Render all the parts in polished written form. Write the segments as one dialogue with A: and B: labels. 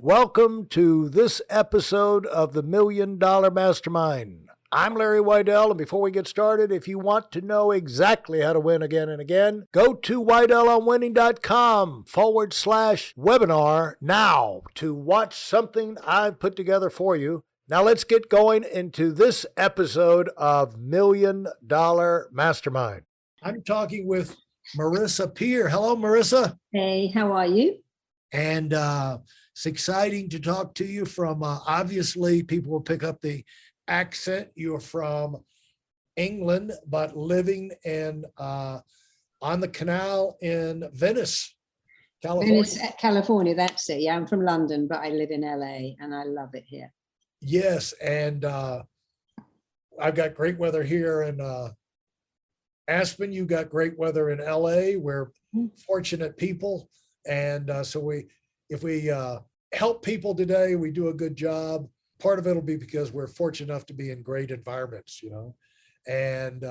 A: Welcome to this episode of the $1 Million Mastermind. I'm Larry Weidel, and before we get started, if you want to know exactly how to win again and again, go to weidelonwinning.com/webinar now to watch something I've put together for you. Now let's get going into this episode of $1 Million Mastermind. I'm talking with Marissa Peer. Hello, Marissa.
B: Hey, how are you?
A: And it's exciting to talk to you from, obviously, people will pick up the accent. You're from England, but living in on the canal in Venice, California.
B: Venice, California, that's it. Yeah, I'm from London, but I live in LA and I love it here.
A: Yes, and I've got great weather here in Aspen. You got great weather in LA. We're fortunate people. And so if we help people today, we do a good job. Part of it will be because we're fortunate enough to be in great environments, and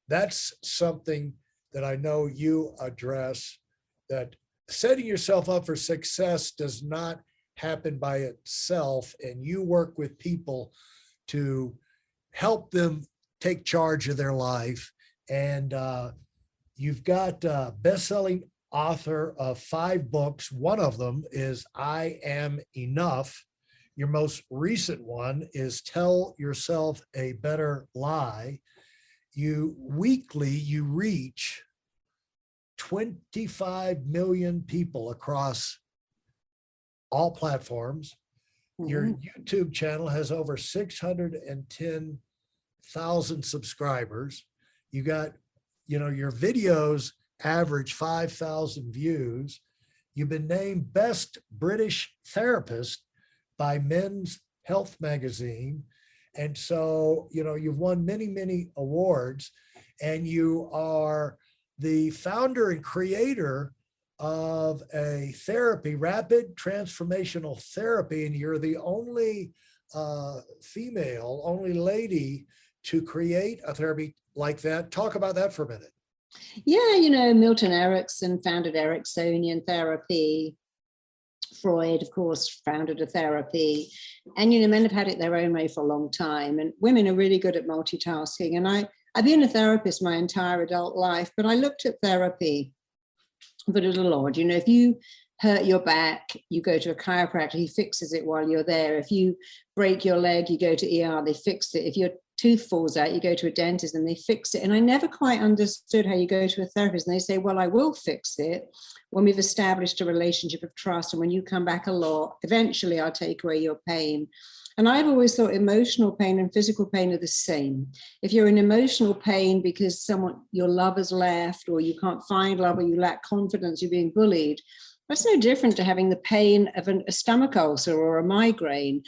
A: that's something that I know you address, that setting yourself up for success does not happen by itself, and you work with people to help them take charge of their life. And you've got best-selling author of 5 books. One of them is I Am Enough. Your most recent one is Tell Yourself a Better Lie. You reach 25 million people across all platforms. Your YouTube channel has over 610,000 subscribers. You got, your videos average 5,000 views. You've been named Best British Therapist by Men's Health magazine. And so, you've won many, many awards, and you are the founder and creator of a therapy, rapid transformational therapy. And you're the only only lady to create a therapy like that. Talk about that for a minute.
B: Yeah, Milton Erickson founded Ericksonian therapy. Freud, of course, founded a therapy. And, men have had it their own way for a long time. And women are really good at multitasking. And I've been a therapist my entire adult life, but I looked at therapy a little odd. If you hurt your back, you go to a chiropractor, he fixes it while you're there. If you break your leg, you go to ER, they fix it. If your tooth falls out, you go to a dentist and they fix it. And I never quite understood how you go to a therapist and they say, well, I will fix it when we've established a relationship of trust. And when you come back a lot, eventually I'll take away your pain. And I've always thought emotional pain and physical pain are the same. If you're in emotional pain because your lover's left, or you can't find love, or you lack confidence, you're being bullied, that's no different to having the pain of a stomach ulcer or a migraine.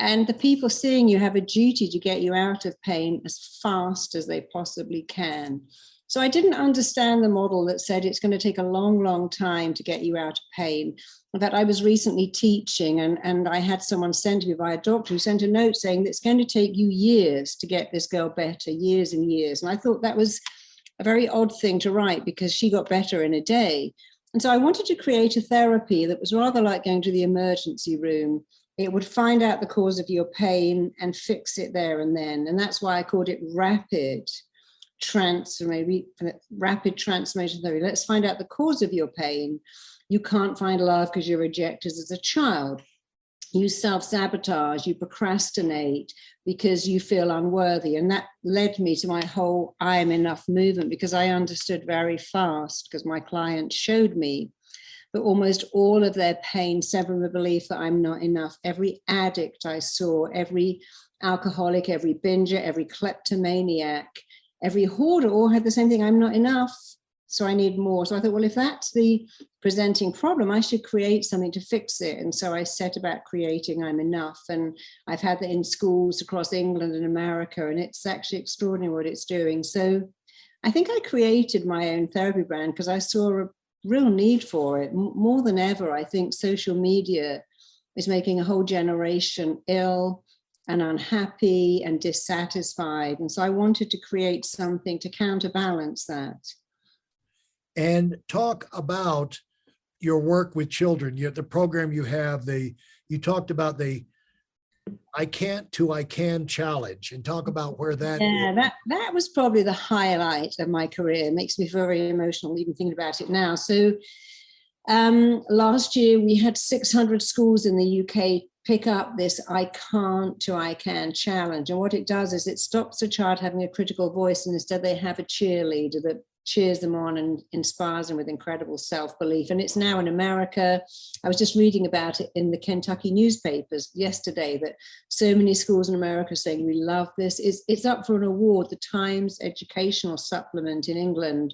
B: And the people seeing you have a duty to get you out of pain as fast as they possibly can. So I didn't understand the model that said it's going to take a long, long time to get you out of pain. In fact, I was recently teaching and I had someone sent to me by a doctor who sent a note saying that it's going to take you years to get this girl better, years and years. And I thought that was a very odd thing to write, because she got better in a day. And so I wanted to create a therapy that was rather like going to the emergency room. It would find out the cause of your pain and fix it there and then. And that's why I called it rapid transformation therapy. Let's find out the cause of your pain. You can't find love because you're rejected as a child. You self-sabotage, you procrastinate because you feel unworthy. And that led me to my whole I Am Enough movement, because I understood very fast, because my clients showed me that almost all of their pain stemmed from the belief that I'm not enough. Every addict I saw, every alcoholic, every binger, every kleptomaniac, every hoarder all had the same thing: I'm not enough, so I need more. So I thought, well, if that's the presenting problem, I should create something to fix it. And so I set about creating I'm Enough. And I've had that in schools across England and America, and it's actually extraordinary what it's doing. So I think I created my own therapy brand because I saw a real need for it. More than ever, I think social media is making a whole generation ill and unhappy and dissatisfied. And so I wanted to create something to counterbalance that.
A: And talk about your work with children, the program you have, you talked about the I can't to I can challenge, and talk about where that is.
B: Yeah, that was probably the highlight of my career. It makes me very emotional even thinking about it now. So last year we had 600 schools in the UK pick up this I can't to I can challenge. And what it does is it stops a child having a critical voice, and instead they have a cheerleader that cheers them on and inspires them with incredible self-belief. And it's now in America. I was just reading about it in the Kentucky newspapers yesterday, that so many schools in America are saying, we love this. It's up for an award. The Times Educational Supplement in England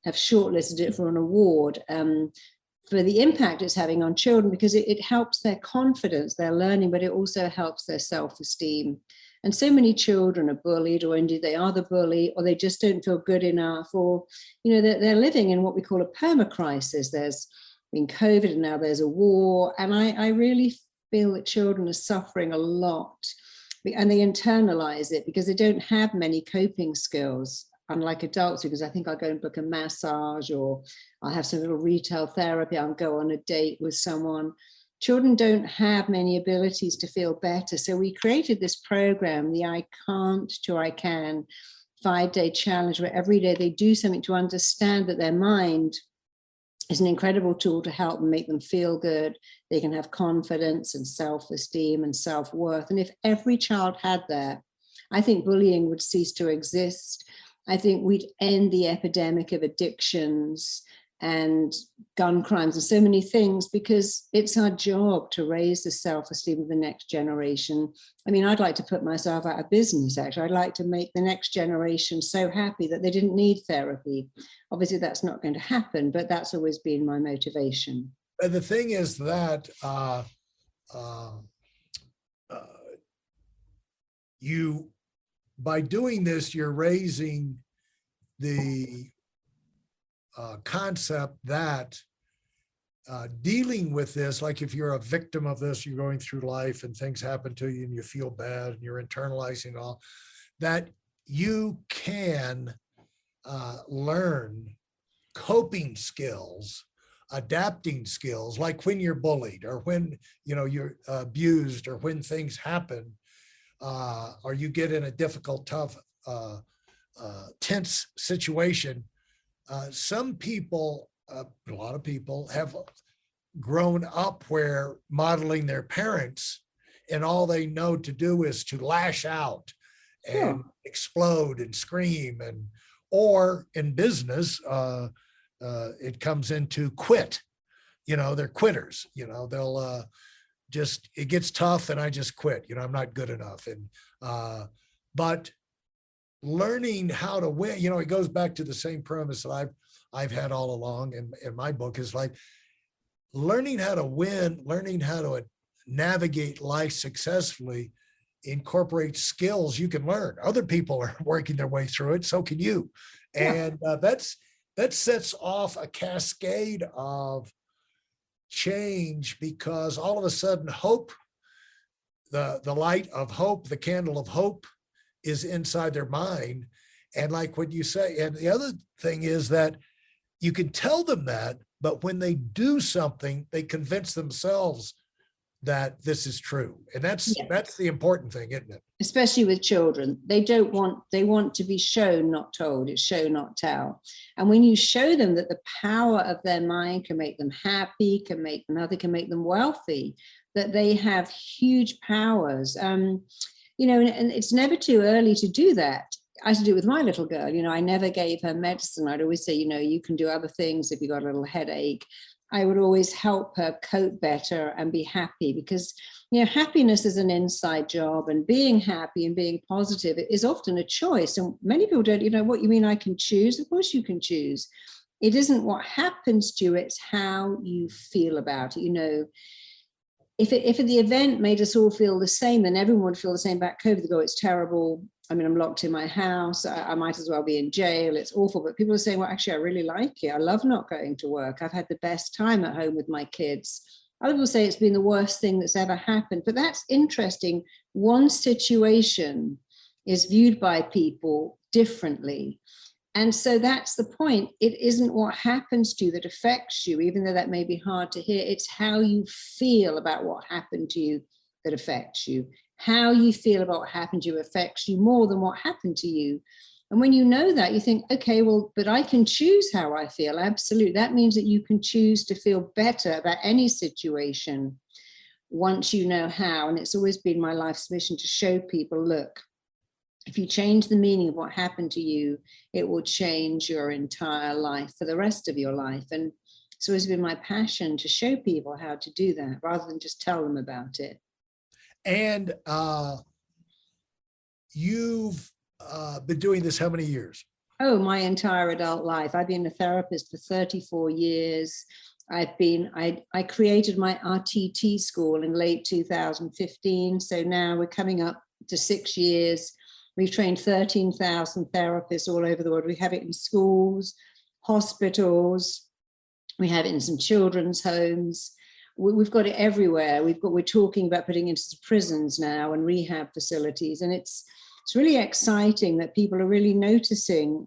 B: have shortlisted it for an award for the impact it's having on children, because it helps their confidence, their learning, but it also helps their self-esteem. And so many children are bullied, or indeed they are the bully, or they just don't feel good enough, or, they're living in what we call a permacrisis. There's been COVID and now there's a war. And I really feel that children are suffering a lot, and they internalize it because they don't have many coping skills, unlike adults, because I think I'll go and book a massage, or I'll have some little retail therapy, I'll go on a date with someone. Children don't have many abilities to feel better. So we created this program, the I Can't to I Can 5-day challenge, where every day they do something to understand that their mind is an incredible tool to help them, make them feel good. They can have confidence and self-esteem and self-worth. And if every child had that, I think bullying would cease to exist. I think we'd end the epidemic of addictions and gun crimes and so many things, because it's our job to raise the self-esteem of the next generation. I mean, I'd like to put myself out of business, actually. I'd like to make the next generation so happy that they didn't need therapy. Obviously, that's not going to happen, but that's always been my motivation.
A: And the thing is that you, by doing this, you're raising the concept that dealing with this, like if you're a victim of this, you're going through life and things happen to you and you feel bad and you're internalizing all, that you can learn coping skills, adapting skills, like when you're bullied, or when you're abused, or when things happen, or you get in a difficult, tough, tense situation. Some people, a lot of people, have grown up where modeling their parents, and all they know to do is to lash out and explode and scream, or in business, it comes into quit. They're quitters. They'll just, it gets tough and I just quit. I'm not good enough. But learning how to win, it goes back to the same premise that I've had all along in my book, is like learning how to win, learning how to navigate life successfully, incorporate skills you can learn. Other people are working their way through it, so can you. And that sets off a cascade of change, because all of a sudden hope, the light of hope, the candle of hope, is inside their mind. And like what you say, and the other thing is that you can tell them that, but when they do something, they convince themselves that this is true. And that's the important thing, isn't it?
B: Especially with children, they want to be shown, not told. It's show, not tell. And when you show them that the power of their mind can make them happy, can make them healthy, can make them wealthy, that they have huge powers, and it's never too early to do that. I used to do it with my little girl. I never gave her medicine. I'd always say, you can do other things if you got a little headache. I would always help her cope better and be happy, because, happiness is an inside job, and being happy and being positive is often a choice. And many people don't, what you mean I can choose? Of course you can choose. It isn't what happens to you, it's how you feel about it. If the event made us all feel the same, then everyone would feel the same about COVID. They go, it's terrible. I mean, I'm locked in my house. I might as well be in jail. It's awful. But people are saying, well, actually, I really like it. I love not going to work. I've had the best time at home with my kids. Other people say it's been the worst thing that's ever happened. But that's interesting. One situation is viewed by people differently. And so that's the point. It isn't what happens to you that affects you, even though that may be hard to hear. It's how you feel about what happened to you that affects you. How you feel about what happened to you affects you more than what happened to you. And when you know that, you think, okay, well, but I can choose how I feel. Absolutely. That means that you can choose to feel better about any situation once you know how. And it's always been my life's mission to show people, look, if you change the meaning of what happened to you, it will change your entire life for the rest of your life. And it's always been my passion to show people how to do that rather than just tell them about it.
A: And you've been doing this how many years?
B: Oh, my entire adult life. I've been a therapist for 34 years. I created my RTT school in late 2015. So now we're coming up to 6 years. We've trained 13,000 therapists all over the world. We have it in schools, hospitals. We have it in some children's homes. We've got it everywhere. We're talking about putting it into prisons now and rehab facilities. And it's really exciting that people are really noticing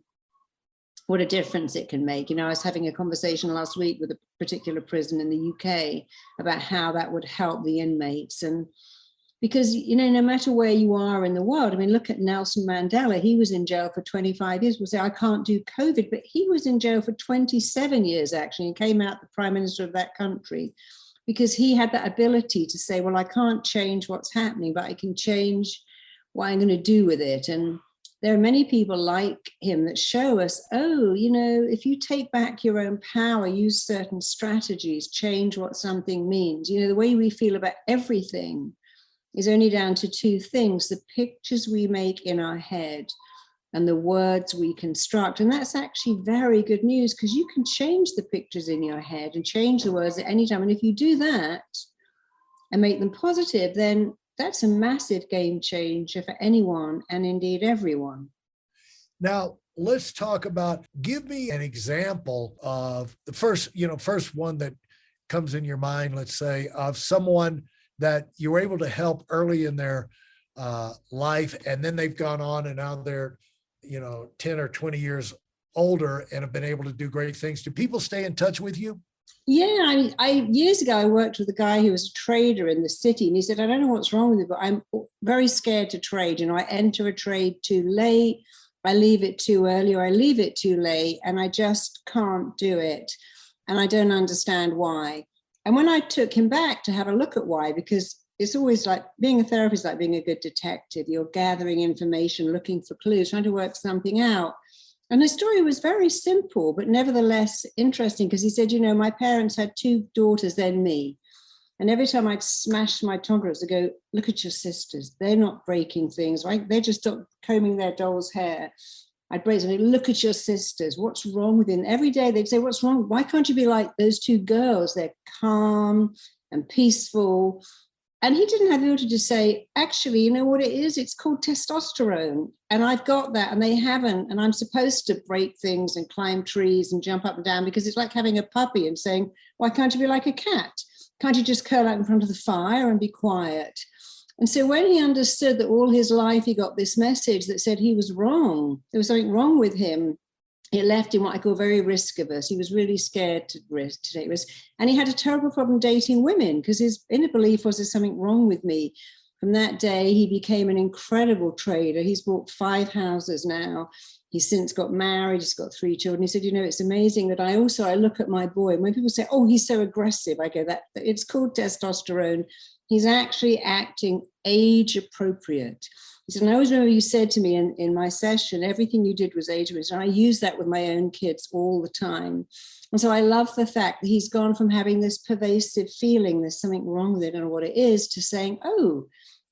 B: what a difference it can make. You know, I was having a conversation last week with a particular prison in the UK about how that would help the inmates. And because, you know, no matter where you are in the world, I mean, look at Nelson Mandela. He was in jail for 25 years. We'll say, I can't do COVID, but he was in jail for 27 years, actually, and came out the prime minister of that country because he had that ability to say, well, I can't change what's happening, but I can change what I'm going to do with it. And there are many people like him that show us, oh, you know, if you take back your own power, use certain strategies, change what something means, you know, the way we feel about everything is only down to two things: the pictures we make in our head and the words we construct. And that's actually very good news, because you can change the pictures in your head and change the words at any time. And if you do that and make them positive, then that's a massive game changer for anyone, and indeed everyone.
A: Now, let's talk about, give me an example of the first one that comes in your mind, let's say, of someone that you were able to help early in their life, and then they've gone on and now they're, 10 or 20 years older and have been able to do great things. Do people stay in touch with you?
B: Yeah, I years ago, I worked with a guy who was a trader in the city, and he said, I don't know what's wrong with me, but I'm very scared to trade. I enter a trade too late, I leave it too early, or I leave it too late, and I just can't do it. And I don't understand why. And when I took him back to have a look at why, because it's always like being a therapist, like being a good detective. You're gathering information, looking for clues, trying to work something out. And the story was very simple, but nevertheless interesting, because he said, my parents had two daughters, then me. And every time I'd smash my tongues, I'd go, look at your sisters. They're not breaking things, right? They're just combing their doll's hair. I'd break them, look at your sisters. What's wrong with them? Every day they'd say, what's wrong? Why can't you be like those two girls? They're calm and peaceful. And he didn't have the ability to say, actually, you know what it is? It's called testosterone. And I've got that and they haven't. And I'm supposed to break things and climb trees and jump up and down, because it's like having a puppy and saying, why can't you be like a cat? Can't you just curl out in front of the fire and be quiet? And so when he understood that all his life he got this message that said he was wrong, there was something wrong with him, it left him what I call very risk averse. He was really scared to take risks. And he had a terrible problem dating women, because his inner belief was there's something wrong with me. From that day, he became an incredible trader. He's bought 5 houses now. He's since got married. He's got 3 children. He said, it's amazing that I look at my boy. And when people say, oh, he's so aggressive, I go, that it's called testosterone. He's actually acting age appropriate. He said, and I always remember you said to me in my session, everything you did was age appropriate. And I use that with my own kids all the time. And so I love the fact that he's gone from having this pervasive feeling, there's something wrong with it, I don't know what it is, to saying, oh,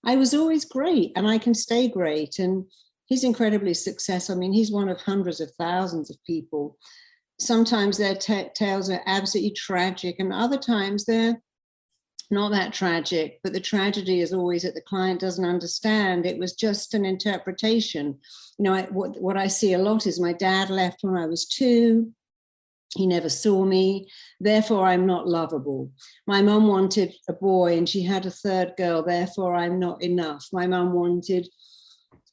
B: I was always great and I can stay great. And he's incredibly successful. I mean, he's one of hundreds of thousands of people. Sometimes their tales are absolutely tragic, and other times they're not that tragic, but the tragedy is always that the client doesn't understand. It was just an interpretation. What I see a lot is my dad left when I was 2. He never saw me, therefore I'm not lovable. My mum wanted a boy and she had a 3rd girl, therefore I'm not enough. My mum wanted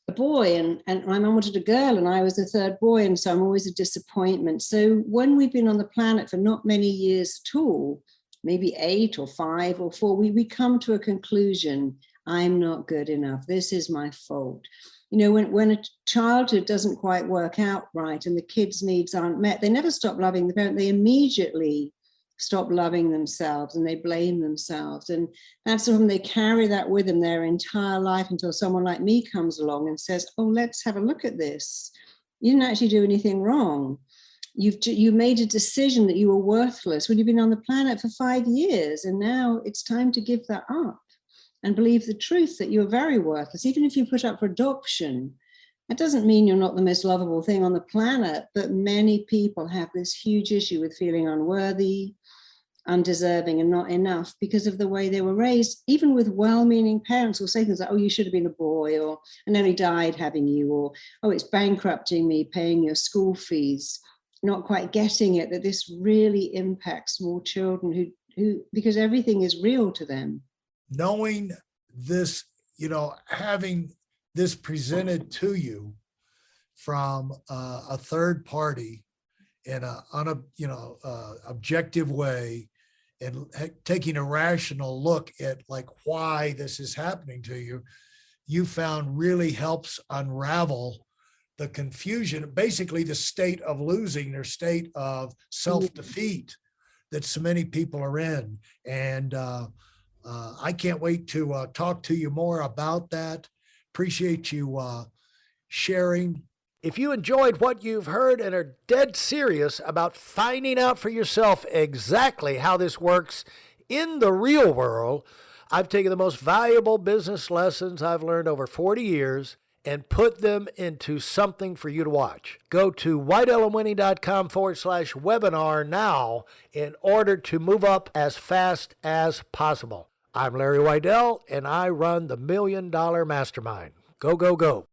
B: a boy, and my mum wanted a girl, and I was the third boy, and so I'm always a disappointment. So when we've been on the planet for not many years at all, maybe 8 or 5 or 4, we come to a conclusion: I'm not good enough. This is my fault. You know, when a childhood doesn't quite work out right and the kids' needs aren't met, they never stop loving the parent. They immediately stop loving themselves and they blame themselves. And that's when they carry that with them their entire life until someone like me comes along and says, oh, let's have a look at this. You didn't actually do anything wrong. You made a decision that you were worthless when you've been on the planet for 5 years, and now it's time to give that up and believe the truth that you're very worthless. Even if you put up for adoption, that doesn't mean you're not the most lovable thing on the planet, but many people have this huge issue with feeling unworthy, undeserving, and not enough because of the way they were raised. Even with well-meaning parents will say things like, oh, you should have been a boy, or I nearly died having you, or oh, it's bankrupting me paying your school fees, not quite getting it that this really impacts small children who because everything is real to them.
A: Knowing this, you know, having this presented to you from a third party in a objective way, and taking a rational look at like why this is happening to you, you found really helps unravel the confusion, basically the state of losing, their state of self-defeat that so many people are in. And I can't wait to talk to you more about that. Appreciate you sharing. If you enjoyed what you've heard and are dead serious about finding out for yourself exactly how this works in the real world, I've taken the most valuable business lessons I've learned over 40 years and put them into something for you to watch. Go to whiteelementary.com/webinar now in order to move up as fast as possible. I'm Larry Weidel, and I run the $1 Million Mastermind. Go, go, go.